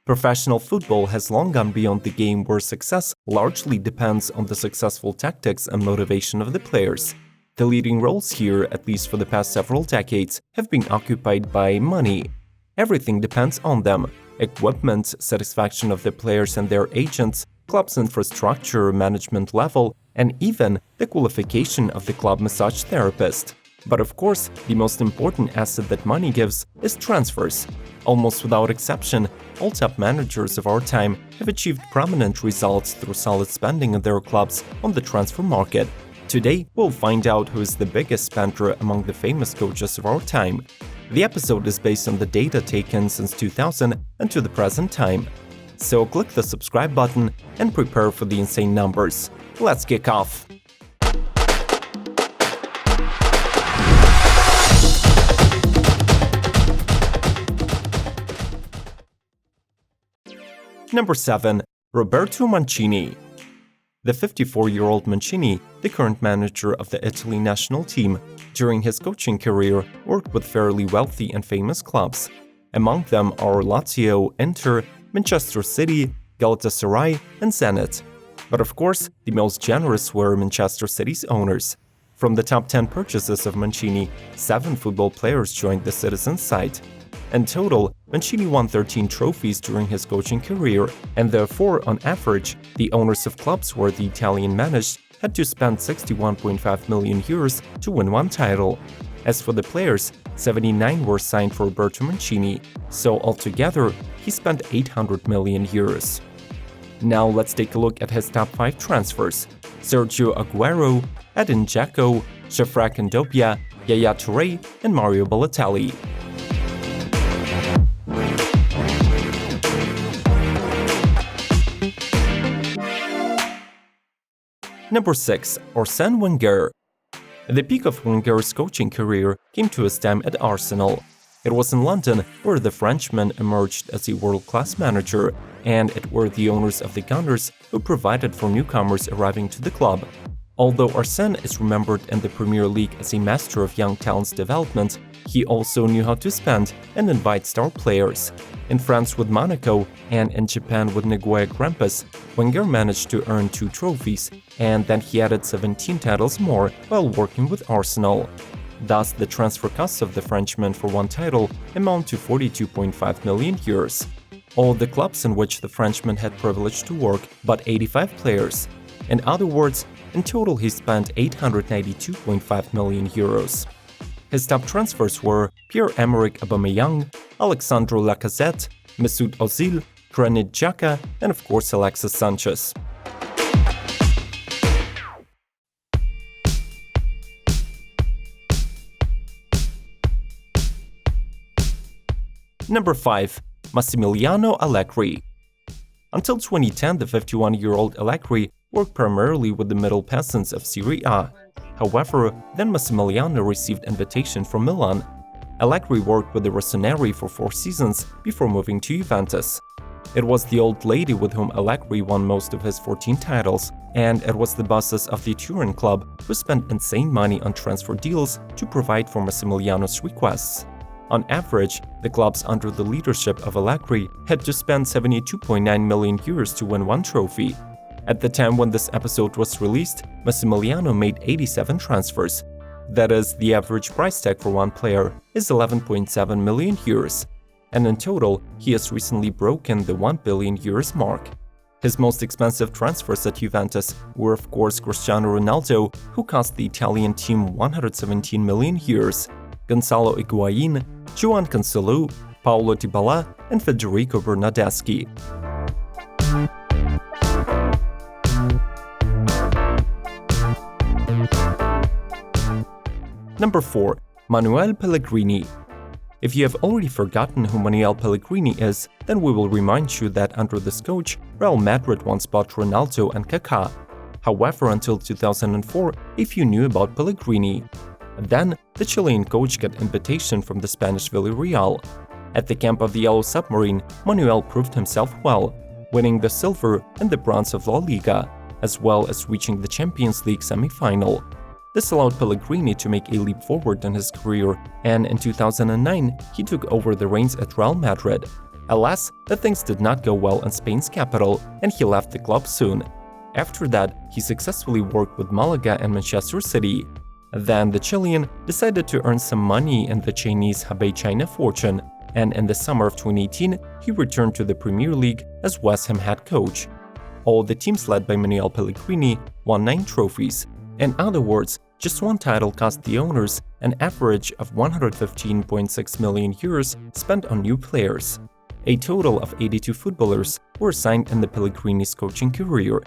Professional football has long gone beyond the game where success largely depends on the successful tactics and motivation of the players. The leading roles here, at least for the past several decades, have been occupied by money. Everything depends on them: equipment, satisfaction of the players and their agents, club's infrastructure, management level, and even the qualification of the club massage therapist. But of course, the most important asset that money gives is transfers. Almost without exception, all top managers of our time have achieved prominent results through solid spending of their clubs on the transfer market. Today, we'll find out who is the biggest spender among the famous coaches of our time. The episode is based on the data taken since 2000 and to the present time. So click the subscribe button and prepare for the insane numbers. Let's kick off! Number 7. Roberto Mancini. The 54-year-old Mancini, the current manager of the Italy national team, during his coaching career worked with fairly wealthy and famous clubs. Among them are Lazio, Inter, Manchester City, Galatasaray, and Zenit. But of course, the most generous were Manchester City's owners. From the top 10 purchases of Mancini, 7 football players joined the Citizens side. In total, Mancini won 13 trophies during his coaching career, and therefore, on average, the owners of clubs where the Italian managed had to spend 61.5 million euros to win one title. As for the players, 79 were signed for Roberto Mancini, so altogether, he spent 800 million euros. Now let's take a look at his top 5 transfers: Sergio Aguero, Edin Dzeko, Shafrak Ndobia, Yaya Touré, and Mario Balotelli. Number 6. Arsène Wenger. The peak of Wenger's coaching career came to a stem at Arsenal. It was in London where the Frenchman emerged as a world-class manager, and it were the owners of the Gunners who provided for newcomers arriving to the club. Although Arsène is remembered in the Premier League as a master of young talents' development, he also knew how to spend and invite star players. In France with Monaco and in Japan with Nagoya Grampus, Wenger managed to earn 2 trophies, and then he added 17 titles more while working with Arsenal. Thus, the transfer costs of the Frenchman for one title amount to 42.5 million euros. All the clubs in which the Frenchman had privilege to work, but 85 players. In other words, in total he spent 892.5 million euros. His top transfers were Pierre-Emerick Aubameyang, Alexandre Lacazette, Mesut Ozil, Granit Xhaka, and of course Alexis Sanchez. Number 5. Massimiliano Allegri. Until 2010, the 51-year-old Allegri worked primarily with the middle peasants of Serie A. However, then Massimiliano received invitation from Milan. Allegri worked with the Rossoneri for 4 seasons before moving to Juventus. It was the old lady with whom Allegri won most of his 14 titles, and it was the bosses of the Turin club who spent insane money on transfer deals to provide for Massimiliano's requests. On average, the clubs under the leadership of Allegri had to spend 72.9 million euros to win one trophy. At the time when this episode was released, Massimiliano made 87 transfers. That is, the average price tag for one player is 11.7 million euros. And in total, he has recently broken the 1 billion euros mark. His most expensive transfers at Juventus were of course Cristiano Ronaldo, who cost the Italian team 117 million euros, Gonzalo Higuain, Joan Cancelo, Paulo Dybala, and Federico Bernardeschi. Number 4. Manuel Pellegrini. If you have already forgotten who Manuel Pellegrini is, then we will remind you that under this coach, Real Madrid once bought Ronaldo and Kaká. However, until 2004, a few knew about Pellegrini. Then, the Chilean coach got invitation from the Spanish Villarreal. At the camp of the Yellow Submarine, Manuel proved himself well, winning the silver and the bronze of La Liga, as well as reaching the Champions League semi-final. This allowed Pellegrini to make a leap forward in his career, and in 2009, he took over the reins at Real Madrid. Alas, the things did not go well in Spain's capital, and he left the club soon. After that, he successfully worked with Malaga and Manchester City. Then the Chilean decided to earn some money in the Chinese Hebei China fortune, and in the summer of 2018, he returned to the Premier League as West Ham head coach. All the teams led by Manuel Pellegrini won 9 trophies. In other words, just one title cost the owners an average of 115.6 million euros spent on new players. A total of 82 footballers were signed in the Pellegrini's coaching career.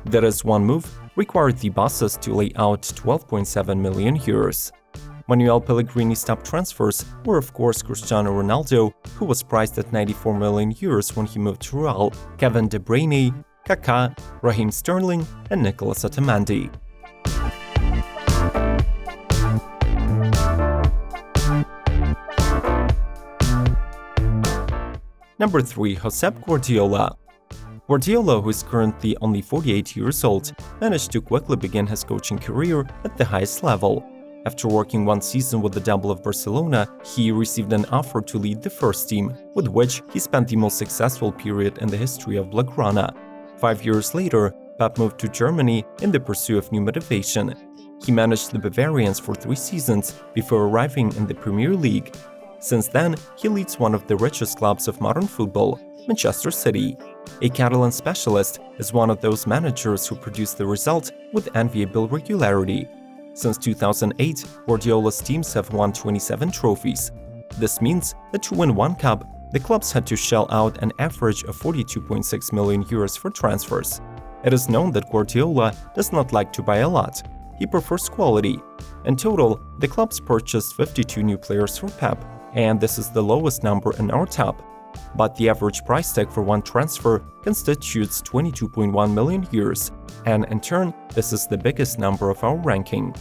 That is, one move required the bosses to lay out 12.7 million euros. Manuel Pellegrini's top transfers were of course Cristiano Ronaldo, who was priced at 94 million euros when he moved to Real, Kevin De Bruyne, Kaká, Raheem Sterling, and Nicolas Otamendi. Number 3. Josep Guardiola. Guardiola, who is currently only 48 years old, managed to quickly begin his coaching career at the highest level. After working one season with the Double of Barcelona, he received an offer to lead the first team, with which he spent the most successful period in the history of Blaugrana. 5 years later, Pep moved to Germany in the pursuit of new motivation. He managed the Bavarians for 3 seasons before arriving in the Premier League. Since then, he leads one of the richest clubs of modern football, Manchester City. A Catalan specialist is one of those managers who produce the result with enviable regularity. Since 2008, Guardiola's teams have won 27 trophies. This means that to win one cup, the clubs had to shell out an average of 42.6 million euros for transfers. It is known that Guardiola does not like to buy a lot. He prefers quality. In total, the clubs purchased 52 new players for Pep, and this is the lowest number in our top. But the average price tag for one transfer constitutes 22.1 million euros, and in turn, this is the biggest number of our ranking.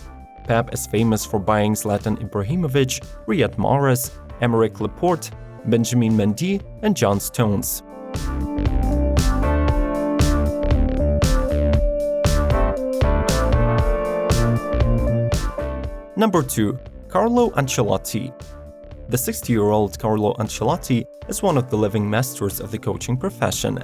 Pep is famous for buying Zlatan Ibrahimovic, Riyad Mahrez, Aymeric Laporte, Benjamin Mendy, and John Stones. Number 2. Carlo Ancelotti. The 60-year-old Carlo Ancelotti is one of the living masters of the coaching profession.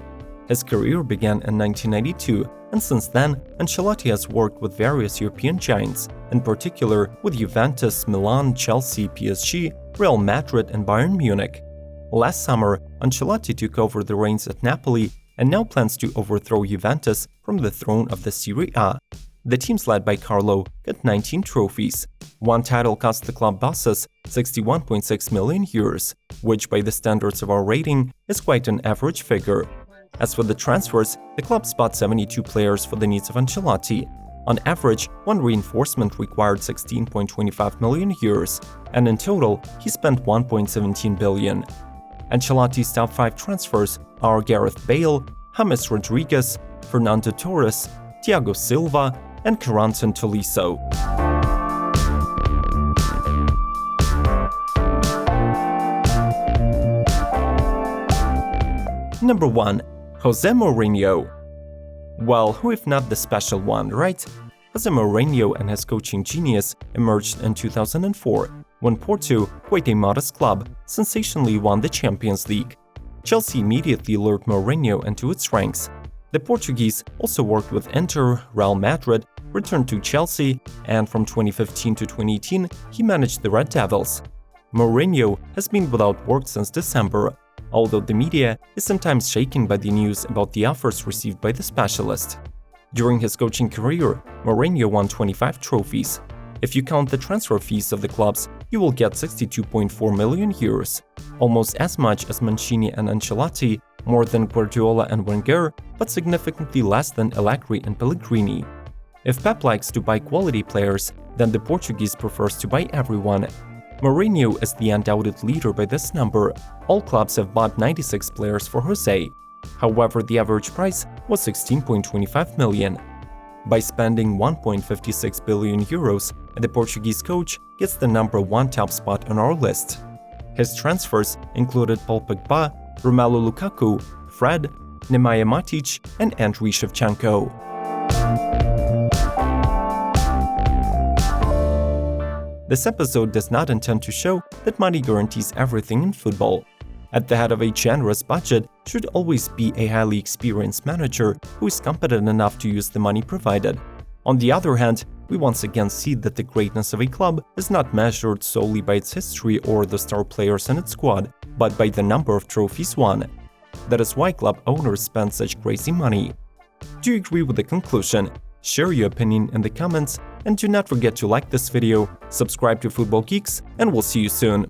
His career began in 1992, and since then, Ancelotti has worked with various European giants, in particular with Juventus, Milan, Chelsea, PSG, Real Madrid, and Bayern Munich. Last summer, Ancelotti took over the reins at Napoli and now plans to overthrow Juventus from the throne of the Serie A. The teams led by Carlo got 19 trophies. One title cost the club bosses 61.6 million euros, which by the standards of our rating is quite an average figure. As for the transfers, the clubs bought 72 players for the needs of Ancelotti. On average, one reinforcement required 16.25 million euros, and in total, he spent 1.17 billion. Ancelotti's top 5 transfers are Gareth Bale, James Rodriguez, Fernando Torres, Thiago Silva, and Corentin Tolisso. Number 1. Jose Mourinho. Well, who if not the special one, right? Jose Mourinho and his coaching genius emerged in 2004, when Porto, quite a modest club, sensationally won the Champions League. Chelsea immediately lured Mourinho into its ranks. The Portuguese also worked with Inter, Real Madrid, returned to Chelsea, and from 2015 to 2018, he managed the Red Devils. Mourinho has been without work since December, although the media is sometimes shaken by the news about the offers received by the specialist. During his coaching career, Mourinho won 25 trophies. If you count the transfer fees of the clubs, you will get 62.4 million euros, almost as much as Mancini and Ancelotti, more than Guardiola and Wenger, but significantly less than Allegri and Pellegrini. If Pep likes to buy quality players, then the Portuguese prefers to buy everyone. Mourinho is the undoubted leader by this number. All clubs have bought 96 players for Jose. However, the average price was 16.25 million. By spending 1.56 billion euros, the Portuguese coach gets the number 1 top spot on our list. His transfers included Paul Pogba, Romelu Lukaku, Fred, Nemanja Matic, and Andriy Shevchenko. This episode does not intend to show that money guarantees everything in football. At the head of a generous budget should always be a highly experienced manager who is competent enough to use the money provided. On the other hand, we once again see that the greatness of a club is not measured solely by its history or the star players in its squad, but by the number of trophies won. That is why club owners spend such crazy money. Do you agree with the conclusion? Share your opinion in the comments, and do not forget to like this video, subscribe to Football Geeks, and we'll see you soon.